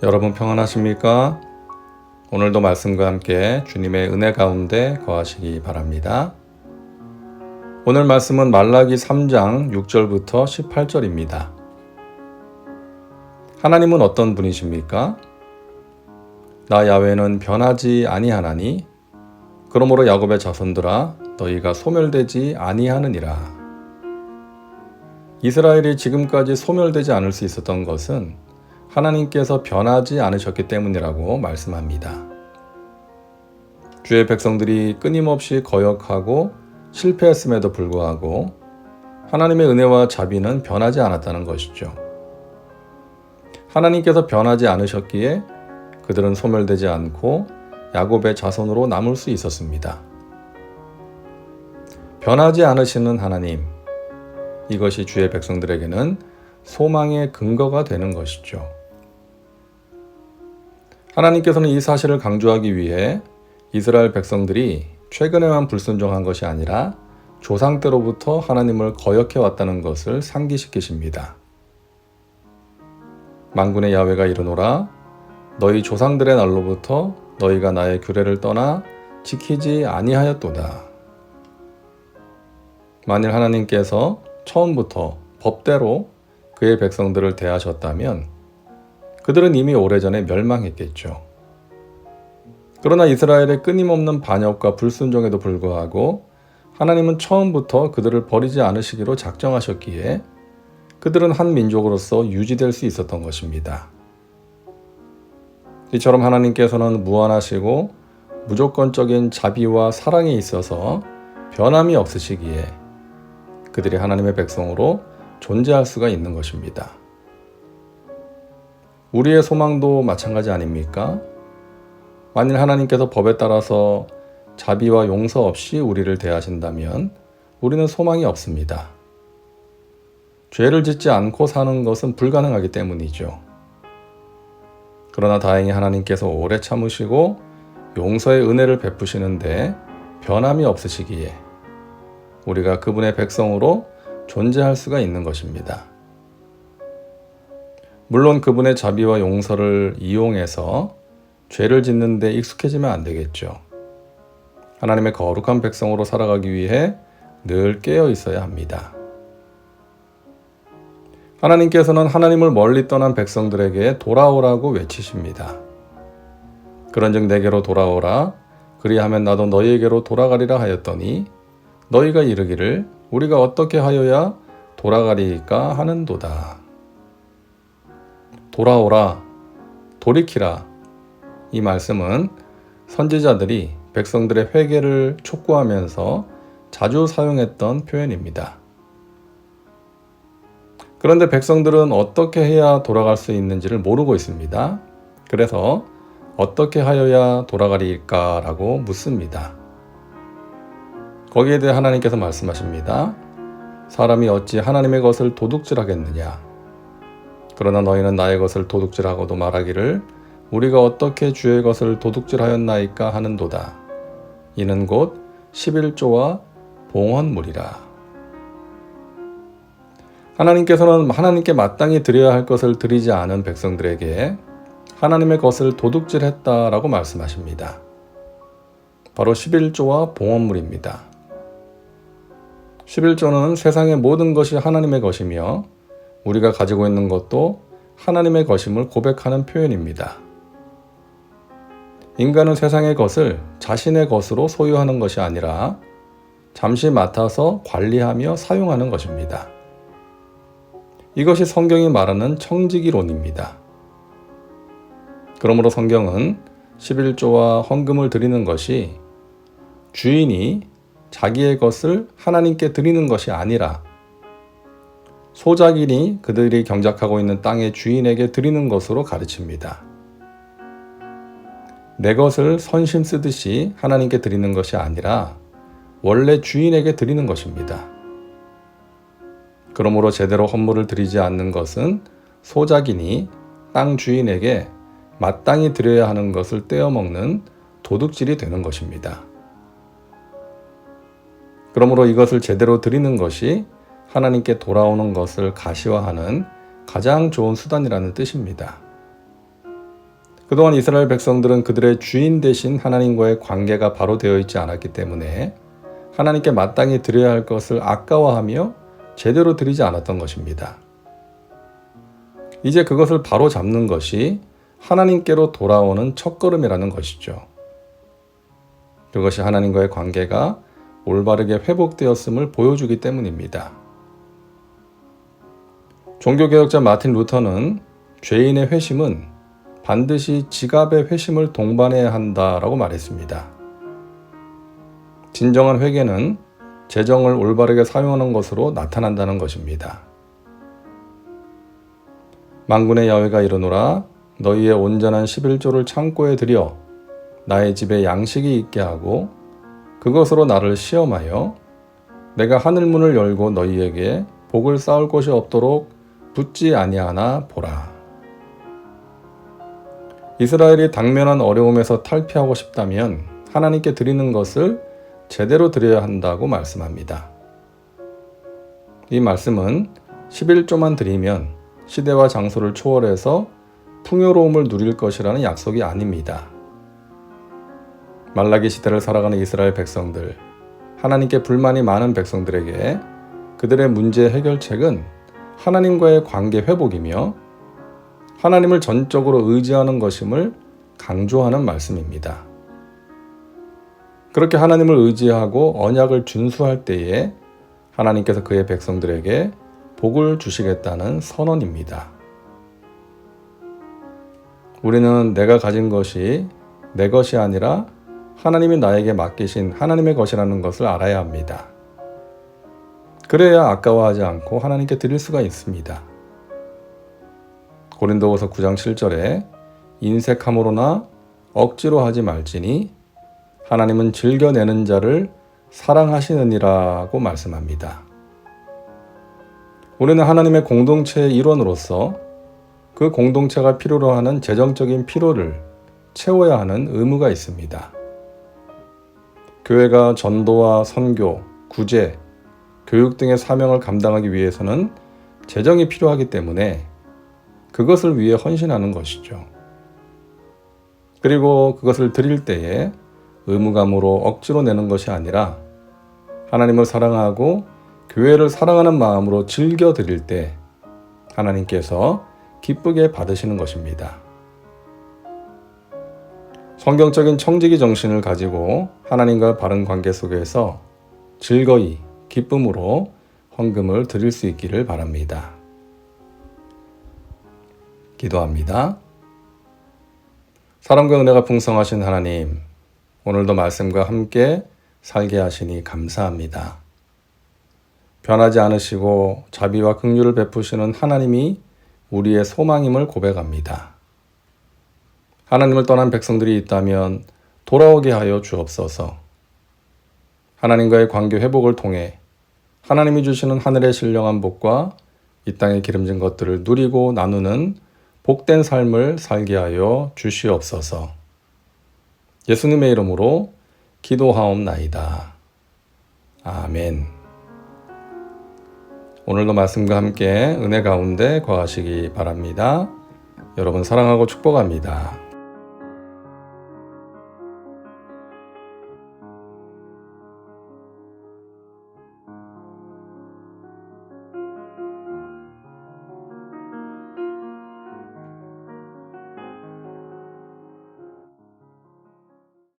여러분 평안하십니까? 오늘도 말씀과 함께 주님의 은혜 가운데 거하시기 바랍니다. 오늘 말씀은 말라기 3장 6절부터 18절입니다. 하나님은 어떤 분이십니까? 나 야훼는 변하지 아니하나니 그러므로 야곱의 자손들아 너희가 소멸되지 아니하느니라. 이스라엘이 지금까지 소멸되지 않을 수 있었던 것은 하나님께서 변하지 않으셨기 때문이라고 말씀합니다. 주의 백성들이 끊임없이 거역하고 실패했음에도 불구하고 하나님의 은혜와 자비는 변하지 않았다는 것이죠. 하나님께서 변하지 않으셨기에 그들은 소멸되지 않고 야곱의 자손으로 남을 수 있었습니다. 변하지 않으시는 하나님, 이것이 주의 백성들에게는 소망의 근거가 되는 것이죠. 하나님께서는 이 사실을 강조하기 위해 이스라엘 백성들이 최근에만 불순종한 것이 아니라 조상 때로부터 하나님을 거역해 왔다는 것을 상기시키십니다. 만군의 야훼가 이르노라 너희 조상들의 날로부터 너희가 나의 규례를 떠나 지키지 아니하였도다. 만일 하나님께서 처음부터 법대로 그의 백성들을 대하셨다면 그들은 이미 오래전에 멸망했겠죠. 그러나 이스라엘의 끊임없는 반역과 불순종에도 불구하고 하나님은 처음부터 그들을 버리지 않으시기로 작정하셨기에 그들은 한 민족으로서 유지될 수 있었던 것입니다. 이처럼 하나님께서는 무한하시고 무조건적인 자비와 사랑에 있어서 변함이 없으시기에 그들이 하나님의 백성으로 존재할 수가 있는 것입니다. 우리의 소망도 마찬가지 아닙니까? 만일 하나님께서 법에 따라서 자비와 용서 없이 우리를 대하신다면 우리는 소망이 없습니다. 죄를 짓지 않고 사는 것은 불가능하기 때문이죠. 그러나 다행히 하나님께서 오래 참으시고 용서의 은혜를 베푸시는데 변함이 없으시기에 우리가 그분의 백성으로 존재할 수가 있는 것입니다. 물론 그분의 자비와 용서를 이용해서 죄를 짓는 데 익숙해지면 안 되겠죠. 하나님의 거룩한 백성으로 살아가기 위해 늘 깨어 있어야 합니다. 하나님께서는 하나님을 멀리 떠난 백성들에게 돌아오라고 외치십니다. 그런즉 내게로 돌아오라 그리하면 나도 너희에게로 돌아가리라 하였더니 너희가 이르기를 우리가 어떻게 하여야 돌아가리까 하는도다. 돌아오라, 돌이키라. 이 말씀은 선지자들이 백성들의 회개를 촉구하면서 자주 사용했던 표현입니다. 그런데 백성들은 어떻게 해야 돌아갈 수 있는지를 모르고 있습니다. 그래서 어떻게 하여야 돌아가리까라고 묻습니다. 거기에 대해 하나님께서 말씀하십니다. 사람이 어찌 하나님의 것을 도둑질하겠느냐. 그러나 너희는 나의 것을 도둑질하고도 말하기를 우리가 어떻게 주의 것을 도둑질하였나이까 하는도다. 이는 곧 11조와 봉헌물이라. 하나님께서는 하나님께 마땅히 드려야 할 것을 드리지 않은 백성들에게 하나님의 것을 도둑질했다라고 말씀하십니다. 바로 11조와 봉헌물입니다. 11조는 세상의 모든 것이 하나님의 것이며 우리가 가지고 있는 것도 하나님의 것임을 고백하는 표현입니다. 인간은 세상의 것을 자신의 것으로 소유하는 것이 아니라 잠시 맡아서 관리하며 사용하는 것입니다. 이것이 성경이 말하는 청지기론입니다. 그러므로 성경은 11조와 헌금을 드리는 것이 주인이 자기의 것을 하나님께 드리는 것이 아니라 소작인이 그들이 경작하고 있는 땅의 주인에게 드리는 것으로 가르칩니다. 내 것을 선심 쓰듯이 하나님께 드리는 것이 아니라 원래 주인에게 드리는 것입니다. 그러므로 제대로 헌물을 드리지 않는 것은 소작인이 땅 주인에게 마땅히 드려야 하는 것을 떼어먹는 도둑질이 되는 것입니다. 그러므로 이것을 제대로 드리는 것이 하나님께 돌아오는 것을 가시화하는 가장 좋은 수단이라는 뜻입니다. 그동안 이스라엘 백성들은 그들의 주인 되신 하나님과의 관계가 바로 되어 있지 않았기 때문에 하나님께 마땅히 드려야 할 것을 아까워하며 제대로 드리지 않았던 것입니다. 이제 그것을 바로 잡는 것이 하나님께로 돌아오는 첫걸음이라는 것이죠. 그것이 하나님과의 관계가 올바르게 회복되었음을 보여주기 때문입니다. 종교개혁자 마틴 루터는 죄인의 회심은 반드시 지갑의 회심을 동반해야 한다라고 말했습니다. 진정한 회개는 재정을 올바르게 사용하는 것으로 나타난다는 것입니다. 만군의 야훼가 이르노라 너희의 온전한 11조를 창고에 들여 나의 집에 양식이 있게 하고 그것으로 나를 시험하여 내가 하늘문을 열고 너희에게 복을 쌓을 곳이 없도록 붙지 아니하나 보라. 이스라엘이 당면한 어려움에서 탈피하고 싶다면 하나님께 드리는 것을 제대로 드려야 한다고 말씀합니다. 이 말씀은 11조만 드리면 시대와 장소를 초월해서 풍요로움을 누릴 것이라는 약속이 아닙니다. 말라기 시대를 살아가는 이스라엘 백성들, 하나님께 불만이 많은 백성들에게 그들의 문제 해결책은 하나님과의 관계 회복이며 하나님을 전적으로 의지하는 것임을 강조하는 말씀입니다. 그렇게 하나님을 의지하고 언약을 준수할 때에 하나님께서 그의 백성들에게 복을 주시겠다는 선언입니다. 우리는 내가 가진 것이 내 것이 아니라 하나님이 나에게 맡기신 하나님의 것이라는 것을 알아야 합니다. 그래야 아까워하지 않고 하나님께 드릴 수가 있습니다. 고린도후서 9장 7절에 인색함으로나 억지로 하지 말지니 하나님은 즐겨내는 자를 사랑하시느니라고 말씀합니다. 우리는 하나님의 공동체의 일원으로서 그 공동체가 필요로 하는 재정적인 필요를 채워야 하는 의무가 있습니다. 교회가 전도와 선교, 구제, 교육 등의 사명을 감당하기 위해서는 재정이 필요하기 때문에 그것을 위해 헌신하는 것이죠. 그리고 그것을 드릴 때에 의무감으로 억지로 내는 것이 아니라 하나님을 사랑하고 교회를 사랑하는 마음으로 즐겨 드릴 때 하나님께서 기쁘게 받으시는 것입니다. 성경적인 청지기 정신을 가지고 하나님과 바른 관계 속에서 즐거이, 기쁨으로 헌금을 드릴 수 있기를 바랍니다. 기도합니다. 사랑과 은혜가 풍성하신 하나님, 오늘도 말씀과 함께 살게 하시니 감사합니다. 변하지 않으시고 자비와 긍휼을 베푸시는 하나님이 우리의 소망임을 고백합니다. 하나님을 떠난 백성들이 있다면 돌아오게 하여 주옵소서. 하나님과의 관계 회복을 통해 하나님이 주시는 하늘의 신령한 복과 이 땅의 기름진 것들을 누리고 나누는 복된 삶을 살게 하여 주시옵소서. 예수님의 이름으로 기도하옵나이다. 아멘. 오늘도 말씀과 함께 은혜 가운데 거하시기 바랍니다. 여러분 사랑하고 축복합니다.